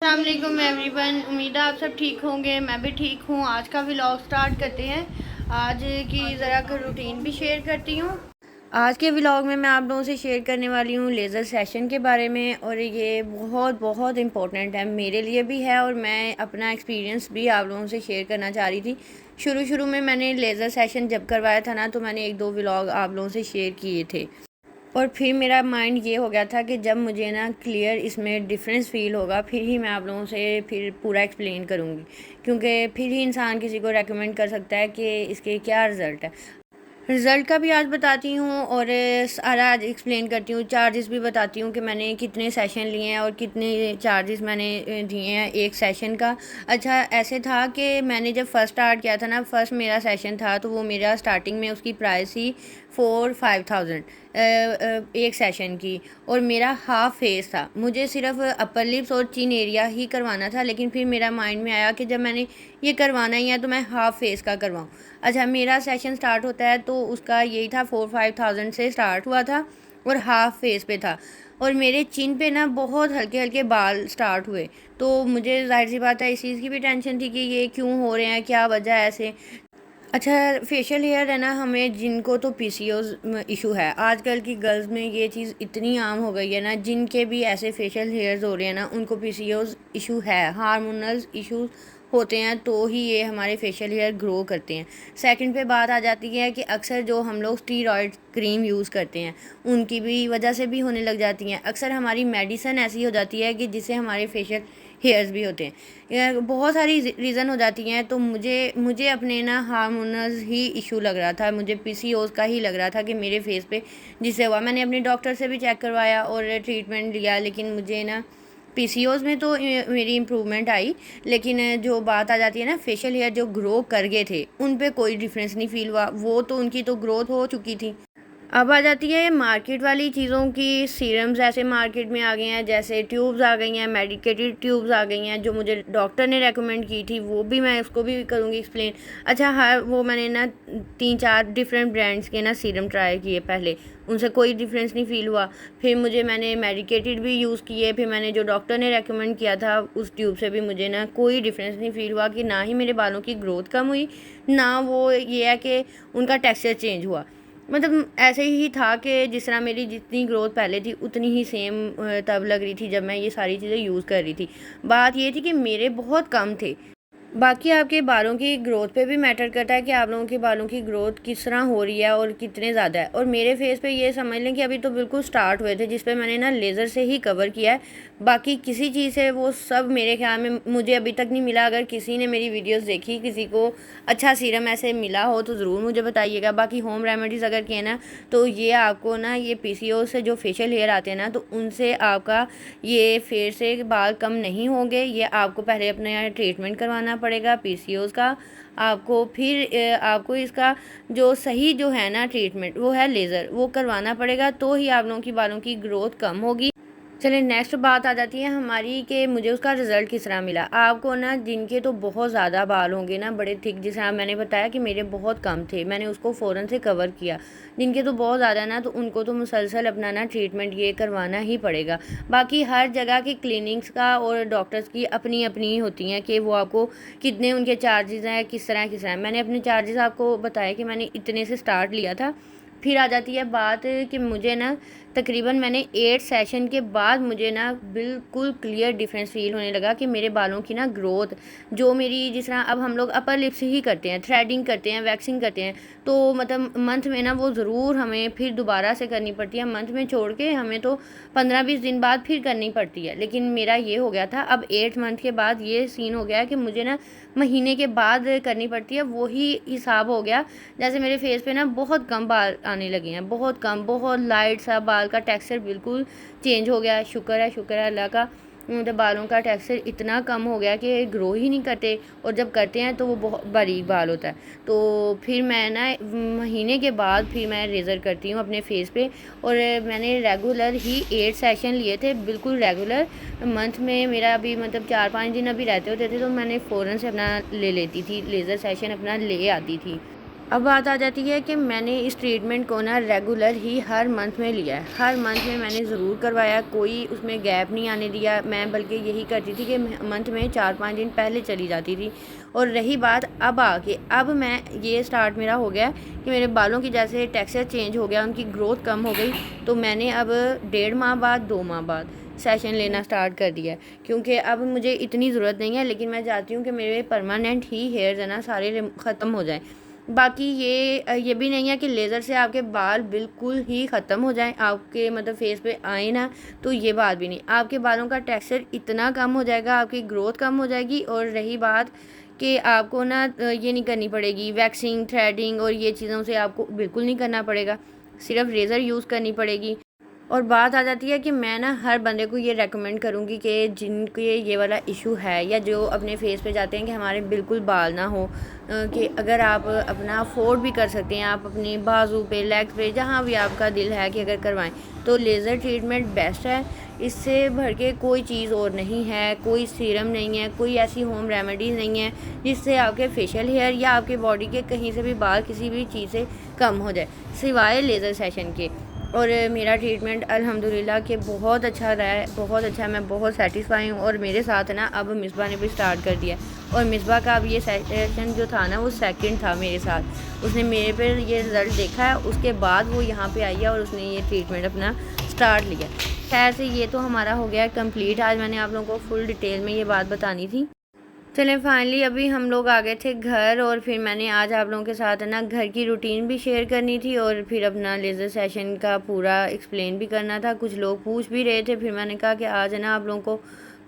अस्सलाम वालेकुम एवरीवन। उम्मीद है आप सब ठीक होंगे। मैं भी ठीक हूँ। आज का व्लॉग स्टार्ट करते हैं। आज की ज़रा का रूटीन भी शेयर करती हूँ। आज के व्लॉग में मैं आप लोगों से शेयर करने वाली हूँ लेज़र सेशन के बारे में, और ये बहुत बहुत इम्पोर्टेंट है, मेरे लिए भी है, और मैं अपना एक्सपीरियंस भी आप लोगों से शेयर करना चाह रही थी। शुरू शुरू में मैंने लेज़र सेशन जब करवाया था ना, तो मैंने एक दो व्लॉग आप लोगों से शेयर किए थे, और फिर मेरा माइंड ये हो गया था कि जब मुझे ना क्लियर इसमें डिफरेंस फ़ील होगा, फिर ही मैं आप लोगों से फिर पूरा एक्सप्लेन करूँगी, क्योंकि फिर ही इंसान किसी को रेकमेंड कर सकता है कि इसके क्या रिज़ल्ट है। रिज़ल्ट का भी आज बताती हूँ, और सारा आज एक्सप्लेन करती हूँ। चार्जेस भी बताती हूँ कि मैंने कितने सेशन लिए हैं और कितने चार्जेस मैंने दिए हैं एक सेशन का। अच्छा, ऐसे था कि मैंने जब फ़र्स्ट स्टार्ट किया था ना, फ़र्स्ट मेरा सेशन था, तो वो मेरा स्टार्टिंग में उसकी प्राइस ही 4-5,000 एक सेशन की, और मेरा हाफ फेस था। मुझे सिर्फ अपर लिप्स और चिन एरिया ही करवाना था, लेकिन फिर मेरा माइंड में आया कि जब मैंने ये करवाना ही है तो मैं हाफ फेस का करवाऊँ। अच्छा, मेरा सेशन स्टार्ट होता है तो उसका यही था, 4-5,000 से स्टार्ट हुआ था, और हाफ फेस पे था, और मेरे चिन पे ना बहुत हल्के हल्के बाल स्टार्ट हुए। तो मुझे जाहिर सी बात है इस चीज़ की भी टेंशन थी कि ये क्यों हो रहे हैं, क्या वजह है ऐसे। अच्छा, फेशियल हेयर है ना, हमें जिनको तो पीसीओस इशू है, आजकल की गर्ल्स में ये चीज़ इतनी आम हो गई है ना, जिनके भी ऐसे फेशियल हेयर्स हो रहे हैं ना, उनको पीसीओस इशू है, हार्मोनल इशूज़ होते हैं, तो ही ये हमारे फेशियल हेयर ग्रो करते हैं। सेकंड पे बात आ जाती है कि अक्सर जो हम लोग स्टीरॉयड क्रीम यूज़ करते हैं, उनकी भी वजह से भी होने लग जाती हैं। अक्सर हमारी मेडिसिन ऐसी हो जाती है कि जिससे हमारे फेशियल हेयर्स भी होते हैं। बहुत सारी रीज़न हो जाती हैं। तो मुझे मुझे अपने ना हार्मोनल्स ही इशू लग रहा था, मुझे पीसीओस का ही लग रहा था कि मेरे फेस पे जिससे हुआ। मैंने अपने डॉक्टर से भी चेक करवाया और ट्रीटमेंट लिया, लेकिन मुझे ना पीसीओस में तो मेरी इम्प्रूवमेंट आई, लेकिन जो बात आ जाती है ना, फेशियल हेयर जो ग्रो कर गए थे उन पे कोई डिफरेंस नहीं फील हुआ। वो तो उनकी तो ग्रोथ हो चुकी थी। अब आ जाती है मार्केट वाली चीज़ों की। सीरम्स ऐसे मार्केट में आ गए हैं, जैसे ट्यूब्स आ गई हैं, मेडिकेटेड ट्यूब्स आ गई हैं, जो मुझे डॉक्टर ने रेकमेंड की थी, वो भी मैं उसको भी करूँगी एक्सप्लेन। अच्छा, हर वो मैंने ना 3-4 डिफरेंट ब्रांड्स के ना सीरम ट्राई किए पहले, उनसे कोई डिफरेंस नहीं फील हुआ। फिर मैंने मेडिकेटेड भी यूज़ किए, फिर मैंने जो डॉक्टर ने रेकमेंड किया था उस ट्यूब से भी मुझे ना कोई डिफरेंस नहीं फील हुआ, कि ना ही मेरे बालों की ग्रोथ कम हुई, ना वो ये है कि उनका टेक्सचर चेंज हुआ। मतलब ऐसे ही था कि जिस तरह मेरी जितनी ग्रोथ पहले थी उतनी ही सेम तब लग रही थी जब मैं ये सारी चीज़ें यूज़ कर रही थी। बात ये थी कि मेरे बहुत कम थे। बाकी आपके बालों की ग्रोथ पे भी मैटर करता है कि आप लोगों के बालों की ग्रोथ किस तरह हो रही है और कितने ज़्यादा है। और मेरे फेस पे ये समझ लें कि अभी तो बिल्कुल स्टार्ट हुए थे, जिस पे मैंने ना लेज़र से ही कवर किया है। बाकी किसी चीज़ से वो सब मेरे ख्याल में मुझे अभी तक नहीं मिला। अगर किसी ने मेरी वीडियोस देखी, किसी को अच्छा सीरम ऐसे मिला हो तो ज़रूर मुझे बताइएगा। बाकी होम रेमेडीज़ अगर किए ना, तो ये आपको ना ये पीसीओ से जो फेशियल हेयर आते हैं ना, तो उनसे आपका ये फेस से बाल कम नहीं होंगे। ये आपको पहले अपने ट्रीटमेंट करवाना पड़ेगा पीसीओस का। आपको फिर आपको इसका जो सही जो है ना ट्रीटमेंट, वो है लेज़र, वो करवाना पड़ेगा, तो ही आप लोगों की बालों की ग्रोथ कम होगी। चलिए, नेक्स्ट बात आ जाती है हमारी कि मुझे उसका रिज़ल्ट किस तरह मिला। आपको ना जिनके तो बहुत ज़्यादा बाल होंगे ना, बड़े थिक, जिस तरह मैंने बताया कि मेरे बहुत कम थे, मैंने उसको फ़ौरन से कवर किया। जिनके तो बहुत ज़्यादा ना, तो उनको तो मुसलसल अपना ना ट्रीटमेंट ये करवाना ही पड़ेगा। बाकी हर जगह की क्लिनिक्स का और डॉक्टर्स की अपनी अपनी होती हैं कि वो आपको कितने उनके चार्जेज़ हैं, किस तरह। मैंने अपने चार्जेज़ आपको बताया कि मैंने इतने से स्टार्ट लिया था। फिर आ जाती है बात कि मुझे ना तकरीबन मैंने 8 सेशन के बाद मुझे ना बिल्कुल क्लियर डिफरेंस फील होने लगा कि मेरे बालों की ना ग्रोथ, जो मेरी जिस तरह अब हम लोग अपर लिप्स ही करते हैं, थ्रेडिंग करते हैं, वैक्सिंग करते हैं, तो मतलब मंथ में ना वो ज़रूर हमें फिर दोबारा से करनी पड़ती है। मंथ में छोड़ के हमें तो 15-20 दिन बाद फिर करनी पड़ती है, लेकिन मेरा ये हो गया था। अब 8 मंथ के बाद ये सीन हो गया कि मुझे ना महीने के बाद करनी पड़ती है। वही हिसाब हो गया जैसे मेरे फेस पे ना बहुत कम बाल आने लगे हैं, बहुत कम, बहुत लाइट सा बाल का टेक्सचर बिल्कुल चेंज हो गया है। शुक्र है अल्लाह का। मतलब बालों का टेक्सचर इतना कम हो गया कि ग्रो ही नहीं करते, और जब करते हैं तो वो बहुत बारीक बाल होता है। तो फिर मैं ना महीने के बाद फिर मैं रेज़र करती हूँ अपने फेस पे, और मैंने रेगुलर ही 8 सेशन लिए थे, बिल्कुल रेगुलर। मंथ में मेरा अभी मतलब 4-5 दिन अभी रहते होते थे, तो मैंने फ़ौरन से अपना ले लेती थी, लेज़र सेशन अपना ले आती थी। अब बात आ जाती है कि मैंने इस ट्रीटमेंट को ना रेगुलर ही हर मंथ में लिया है। हर मंथ में मैंने ज़रूर करवाया, कोई उसमें गैप नहीं आने दिया। मैं बल्कि यही करती थी कि मंथ में 4-5 दिन पहले चली जाती थी। और रही बात अब मैं ये स्टार्ट मेरा हो गया कि मेरे बालों की जैसे टेक्सचर चेंज हो गया, उनकी ग्रोथ कम हो गई, तो मैंने अब 1.5 माह बाद 2 माह बाद सेशन लेना स्टार्ट कर दिया है, क्योंकि अब मुझे इतनी ज़रूरत नहीं है। लेकिन मैं चाहती हूँ कि मेरे परमानेंट ही हेयर्स है ना सारे ख़त्म हो जाएँ। बाकी ये भी नहीं है कि लेज़र से आपके बाल बिल्कुल ही ख़त्म हो जाएं, आपके मतलब फेस पे आए ना, तो ये बात भी नहीं। आपके बालों का टेक्सचर इतना कम हो जाएगा, आपकी ग्रोथ कम हो जाएगी। और रही बात कि आपको ना ये नहीं करनी पड़ेगी वैक्सिंग, थ्रेडिंग और ये चीज़ों से आपको बिल्कुल नहीं करना पड़ेगा, सिर्फ रेज़र यूज़ करनी पड़ेगी। और बात आ जाती है कि मैं ना हर बंदे को ये रेकमेंड करूँगी कि जिनके ये वाला इशू है या जो अपने फेस पे जाते हैं कि हमारे बिल्कुल बाल ना हो, कि अगर आप अपना अफोर्ड भी कर सकते हैं, आप अपने बाजू पे, लेग्स पे, जहाँ भी आपका दिल है कि अगर करवाएं, तो लेज़र ट्रीटमेंट बेस्ट है। इससे भर के कोई चीज़ और नहीं है, कोई सीरम नहीं है, कोई ऐसी होम रेमेडीज़ नहीं है जिससे आपके फेशियल हेयर या आपके बॉडी के कहीं से भी बाल किसी भी चीज़ से कम हो जाए, सिवाय लेज़र सेशन के। और मेरा ट्रीटमेंट अल्हम्दुलिल्लाह कि बहुत अच्छा रहा है, बहुत अच्छा, मैं बहुत सेटिस्फाई हूँ। और मेरे साथ ना अब मिसबा ने भी स्टार्ट कर दिया, और मिसबा का अब ये सेशन जो था ना वो सेकंड था मेरे साथ। उसने मेरे पे ये रिज़ल्ट देखा है, उसके बाद वो यहाँ पे आई है और उसने ये ट्रीटमेंट अपना स्टार्ट लिया। खैर से ये तो हमारा हो गया कंप्लीट। आज मैंने आप लोगों को फुल डिटेल में ये बात बतानी थी। चलें फाइनली अभी हम लोग आ गए थे घर, और फिर मैंने आज आप लोगों के साथ है ना घर की रूटीन भी शेयर करनी थी, और फिर अपना लेज़र सेशन का पूरा एक्सप्लेन भी करना था। कुछ लोग पूछ भी रहे थे, फिर मैंने कहा कि आज है ना आप लोगों को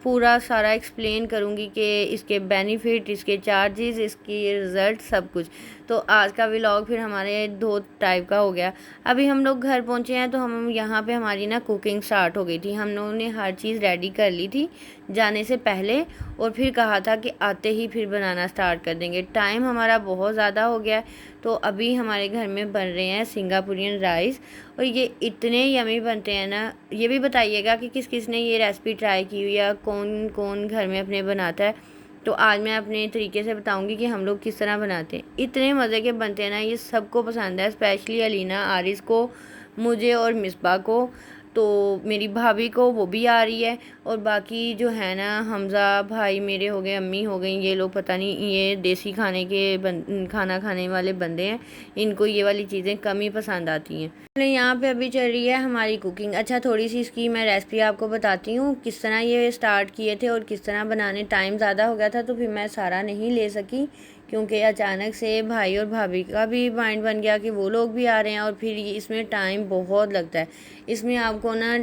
पूरा सारा एक्सप्लेन करूँगी कि इसके बेनिफिट, इसके चार्जेस, इसकी रिज़ल्ट, सब कुछ। तो आज का व्लॉग फिर हमारे 2 टाइप का हो गया। अभी हम लोग घर पहुँचे हैं, तो हम यहाँ पे हमारी ना कुकिंग स्टार्ट हो गई थी। हम लोगों ने हर चीज़ रेडी कर ली थी जाने से पहले, और फिर कहा था कि आते ही फिर बनाना स्टार्ट कर देंगे। टाइम हमारा बहुत ज़्यादा हो गया, तो अभी हमारे घर में बन रहे हैं सिंगापुरियन राइस, और ये इतने यमी बनते हैं ना। ये भी बताइएगा कि किस किस ने ये रेसिपी ट्राई की हुई या कौन कौन घर में अपने बनाता है। तो आज मैं अपने तरीके से बताऊंगी कि हम लोग किस तरह बनाते हैं। इतने मज़े के बनते हैं ना, ये सबको पसंद है, स्पेशली अलीना, आरिस को, मुझे और मिसबा को, तो मेरी भाभी को, वो भी आ रही है। और बाकी जो है ना हमज़ा भाई मेरे हो गए, अम्मी हो गई, ये लोग पता नहीं, ये देसी खाने के खाना खाने वाले बंदे हैं, इनको ये वाली चीज़ें कम ही पसंद आती हैं। यहाँ पे अभी चल रही है हमारी कुकिंग। अच्छा, थोड़ी सी इसकी मैं रेसिपी आपको बताती हूँ, किस तरह ये स्टार्ट किए थे और किस तरह बनाने। टाइम ज़्यादा हो गया था तो फिर मैं सारा नहीं ले सकी, क्योंकि अचानक से भाई और भाभी का भी माइंड बन गया कि वो लोग भी आ रहे हैं, और फिर इसमें टाइम बहुत लगता है। इसमें आपको ना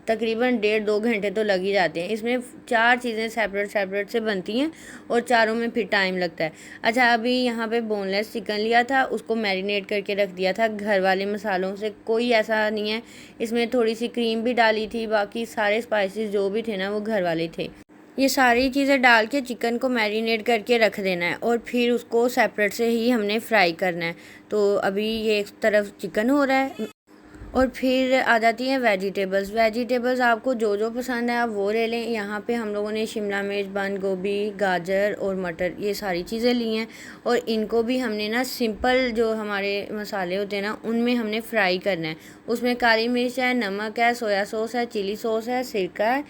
तकरीबन 1.5-2 घंटे तो लग ही जाते हैं। इसमें 4 चीज़ें सेपरेट सेपरेट से बनती हैं, और चारों में फिर टाइम लगता है। अच्छा, अभी यहाँ पे बोनलेस चिकन लिया था, उसको मैरिनेट करके रख दिया था घर वाले मसालों से, कोई ऐसा नहीं है। इसमें थोड़ी सी क्रीम भी डाली थी, बाकी सारे स्पाइसेस जो भी थे ना वो घर वाले थे। ये सारी चीज़ें डाल के चिकन को मैरिनेट करके रख देना है, और फिर उसको सेपरेट से ही हमने फ्राई करना है। तो अभी ये एक तरफ चिकन हो रहा है, और फिर आ जाती हैं वेजिटेबल्स। वेजिटेबल्स आपको जो जो पसंद है आप वो ले लें। यहाँ पे हम लोगों ने शिमला मिर्च, बंद गोभी, गाजर और मटर, ये सारी चीज़ें ली हैं, और इनको भी हमने ना सिंपल जो हमारे मसाले होते हैं ना उनमें हमने फ्राई करना है। उसमें काली मिर्च है, नमक है, सोया सॉस है, चिली सॉस है, सिरका है,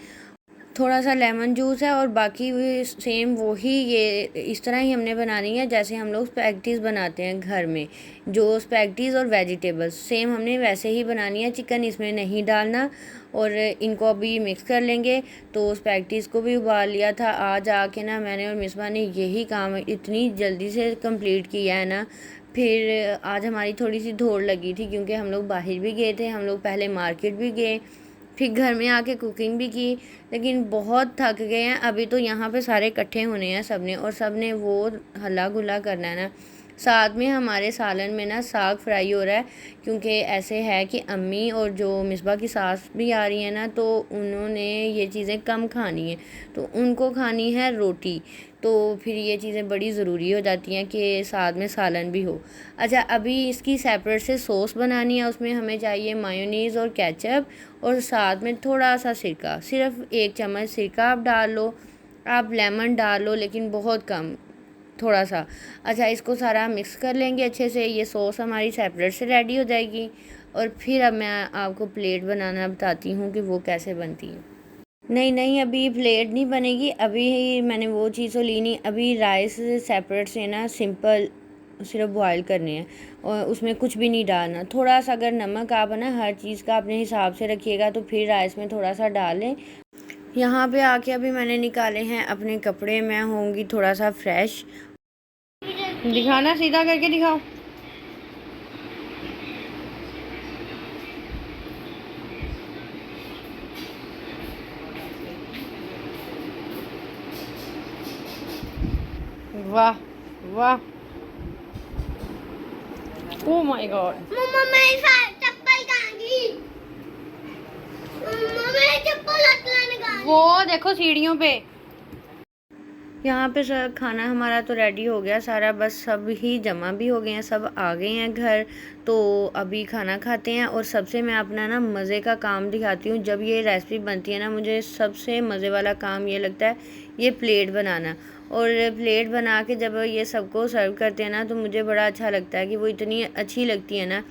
थोड़ा सा लेमन जूस है, और बाकी भी सेम वही, ये इस तरह ही हमने बनानी है जैसे हम लोग स्पैगेटीज़ बनाते हैं घर में। जो स्पैगेटीज़ और वेजिटेबल्स सेम हमने वैसे ही बनानी है, चिकन इसमें नहीं डालना। और इनको अभी मिक्स कर लेंगे। तो स्पैगेटीज़ को भी उबाल लिया था। आज आके ना मैंने और मिसबा ने यही काम इतनी जल्दी से कंप्लीट किया है ना। फिर आज हमारी थोड़ी सी दौड़ लगी थी, क्योंकि हम लोग बाहर भी गए थे, हम लोग पहले मार्केट भी गए, फिर घर में आके कुकिंग भी की, लेकिन बहुत थक गए हैं। अभी तो यहाँ पे सारे इकट्ठे होने हैं सबने, और सबने वो हल्ला गुल्ला करना है ना। साथ में हमारे सालन में ना साग फ्राई हो रहा है, क्योंकि ऐसे है कि अम्मी और जो मिसबा की सास भी आ रही है ना, तो उन्होंने ये चीज़ें कम खानी है, तो उनको खानी है रोटी। तो फिर ये चीज़ें बड़ी ज़रूरी हो जाती हैं कि साथ में सालन भी हो। अच्छा, अभी इसकी सेपरेट से सॉस बनानी है। उसमें हमें चाहिए मायोनीज़ और केचप, और साथ में थोड़ा सा सिरका, सिर्फ 1 चम्मच सिरका आप डाल लो। आप लेमन डाल लो, लेकिन बहुत कम, थोड़ा सा। अच्छा, इसको सारा मिक्स कर लेंगे अच्छे से। ये सॉस हमारी सेपरेट से रेडी हो जाएगी। और फिर अब मैं आपको प्लेट बनाना बताती हूँ कि वो कैसे बनती है। नहीं नहीं, अभी प्लेट नहीं बनेगी, अभी मैंने वो चीज़ तो ली नहीं। अभी राइस सेपरेट से ना सिंपल सिर्फ बॉयल करने हैं और उसमें कुछ भी नहीं डालना। थोड़ा सा अगर नमक आप ना हर चीज़ का अपने हिसाब से रखिएगा तो फिर राइस में थोड़ा सा डाल लें। यहाँ पे आके अभी मैंने निकाले हैं अपने कपड़े। मैं होंगी थोड़ा सा फ्रेश। दिखाना, सीधा करके दिखाओ। वाह वाह, ओ माय गॉड। मम्मा मेरी चप्पल कहाँ गई? मम्मा मेरी चप्पल अटलाने कहाँ गई? वो देखो सीढ़ियों पे। यहाँ पे सर खाना हमारा तो रेडी हो गया सारा, बस सब ही जमा भी हो गए हैं, सब आ गए हैं घर। तो अभी खाना खाते हैं। और सबसे मैं अपना ना मज़े का काम दिखाती हूँ। जब ये रेसिपी बनती है ना, मुझे सबसे मज़े वाला काम ये लगता है ये प्लेट बनाना। और प्लेट बना के जब ये सबको सर्व करते हैं ना, तो मुझे बड़ा अच्छा लगता है कि वो इतनी अच्छी लगती है ना।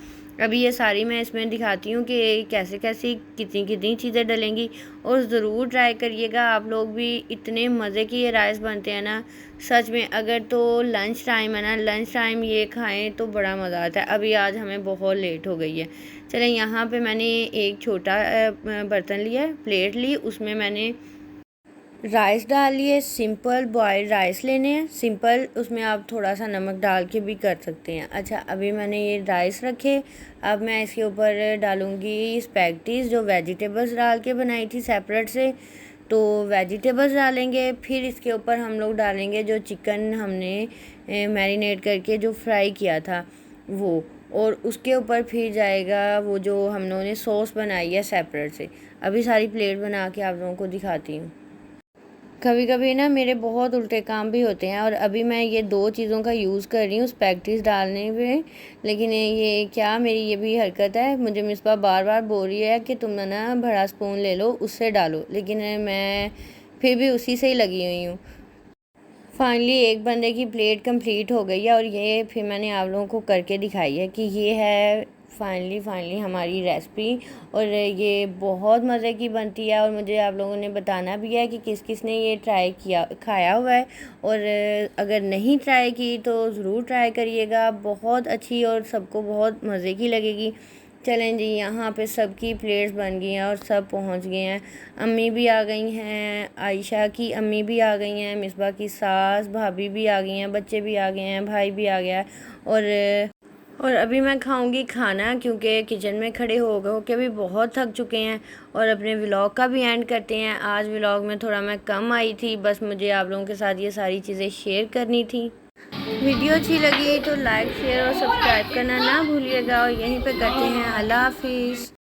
अभी ये सारी मैं इसमें दिखाती हूँ कि कैसे कैसी कितनी कितनी चीज़ें डलेंगी। और ज़रूर ट्राई करिएगा आप लोग भी। इतने मज़े की ये राइस बनते हैं ना, सच में। अगर तो लंच टाइम है ना, लंच टाइम ये खाएं तो बड़ा मज़ा आता है। अभी आज हमें बहुत लेट हो गई है। चलें, यहाँ पे मैंने एक छोटा बर्तन लिया है, प्लेट ली, उसमें मैंने राइस डाल लिए। सिंपल बॉयल्ड राइस लेने हैं, सिंपल। उसमें आप थोड़ा सा नमक डाल के भी कर सकते हैं। अच्छा, अभी मैंने ये राइस रखे। अब मैं इसके ऊपर डालूँगी स्पैगेटीज़, जो वेजिटेबल्स डाल के बनाई थी सेपरेट से। तो वेजिटेबल्स डालेंगे। फिर इसके ऊपर हम लोग डालेंगे जो चिकन हमने मैरिनेट करके जो फ्राई किया था वो। और उसके ऊपर फिर जाएगा वो जो हम लोगों ने सॉस बनाई है सेपरेट से। अभी सारी प्लेट बना के आप लोगों को दिखाती हूँ। कभी कभी ना मेरे बहुत उल्टे काम भी होते हैं। और अभी मैं ये दो चीज़ों का यूज़ कर रही हूँ स्पैगेटीज़ डालने में। लेकिन ये क्या, मेरी ये भी हरकत है। मुझे मिसबा बार बार बोल रही है कि तुम ना बड़ा स्पून ले लो, उससे डालो, लेकिन मैं फिर भी उसी से ही लगी हुई हूँ। फाइनली एक बंदे की प्लेट कंप्लीट हो गई है। और ये फिर मैंने आप लोगों को करके दिखाई है कि ये है फाइनली हमारी रेसिपी। और ये बहुत मज़े की बनती है। और मुझे आप लोगों ने बताना भी है कि किस किस ने ये ट्राई किया, खाया हुआ है। और अगर नहीं ट्राई की तो ज़रूर ट्राई करिएगा, बहुत अच्छी और सबको बहुत मज़े की लगेगी। चलें जी, यहाँ पे सबकी प्लेट्स बन गई हैं और सब पहुँच गए हैं। अम्मी भी आ गई हैं, आयशा की अम्मी भी आ गई हैं, मिसबा की सास भाभी भी आ गई हैं, बच्चे भी आ गए हैं, भाई भी आ गया है। और अभी मैं खाऊंगी खाना, क्योंकि किचन में खड़े हो के भी बहुत थक चुके हैं। और अपने व्लॉग का भी एंड करते हैं। आज व्लॉग में थोड़ा मैं कम आई थी, बस मुझे आप लोगों के साथ ये सारी चीज़ें शेयर करनी थी। वीडियो अच्छी लगी तो लाइक शेयर और सब्सक्राइब करना ना भूलिएगा। और यहीं पे करते हैं अल्लाह हाफिज़।